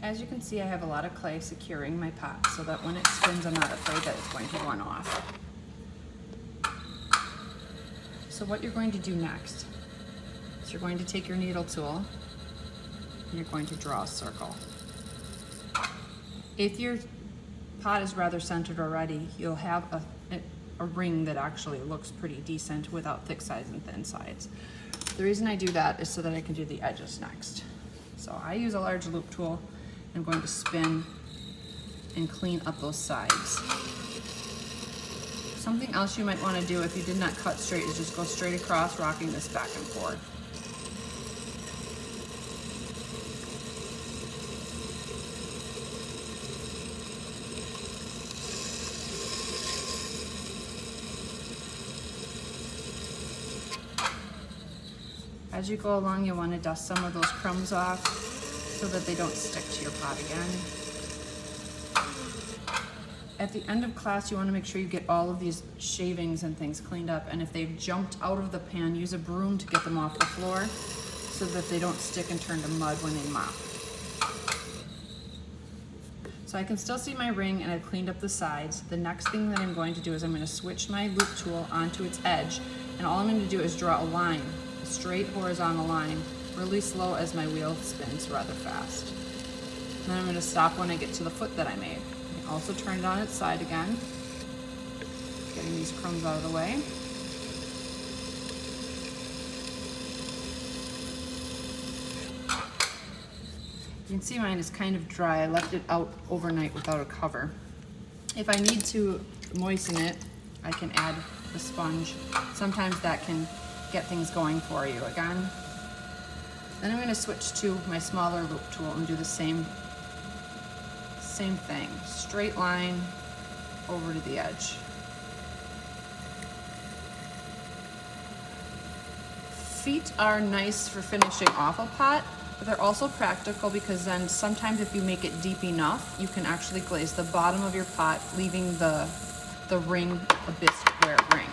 As you can see, I have a lot of clay securing my pot so that when it spins, I'm not afraid that it's going to run off. So what you're going to do next is you're going to take your needle tool and you're going to draw a circle. If your pot is rather centered already, you'll have a ring that actually looks pretty decent without thick sides and thin sides. The reason I do that is so that I can do the edges next. So I use a large loop tool. I'm going to spin and clean up those sides. Something else you might want to do if you did not cut straight is just go straight across, rocking this back and forth. As you go along, you'll want to dust some of those crumbs off so that they don't stick to your pot again. At the end of class, you want to make sure you get all of these shavings and things cleaned up, and if they've jumped out of the pan, use a broom to get them off the floor so that they don't stick and turn to mud when they mop. So I can still see my ring and I've cleaned up the sides. The next thing that I'm going to do is I'm going to switch my loop tool onto its edge, and all I'm going to do is draw a line, a straight horizontal line, really slow as my wheel spins rather fast. And then I'm going to stop when I get to the foot that I made. I can also turn it on its side again, getting these crumbs out of the way. You can see mine is kind of dry. I left it out overnight without a cover. If I need to moisten it, I can add a sponge. Sometimes that can get things going for you again. Then I'm going to switch to my smaller loop tool and do the same thing. Straight line over to the edge. Feet are nice for finishing off a pot, but they're also practical because then sometimes if you make it deep enough, you can actually glaze the bottom of your pot, leaving the ring a bit square ring.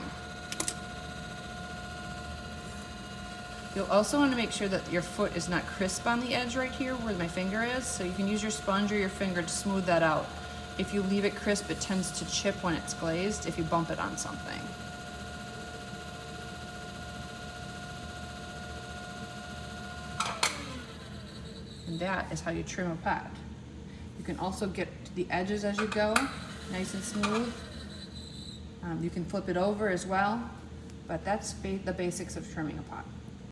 You'll also want to make sure that your foot is not crisp on the edge right here where my finger is, so you can use your sponge or your finger to smooth that out. If you leave it crisp, it tends to chip when it's glazed if you bump it on something. And that is how you trim a pot. You can also get to the edges as you go, nice and smooth. You can flip it over as well, but that's the basics of trimming a pot.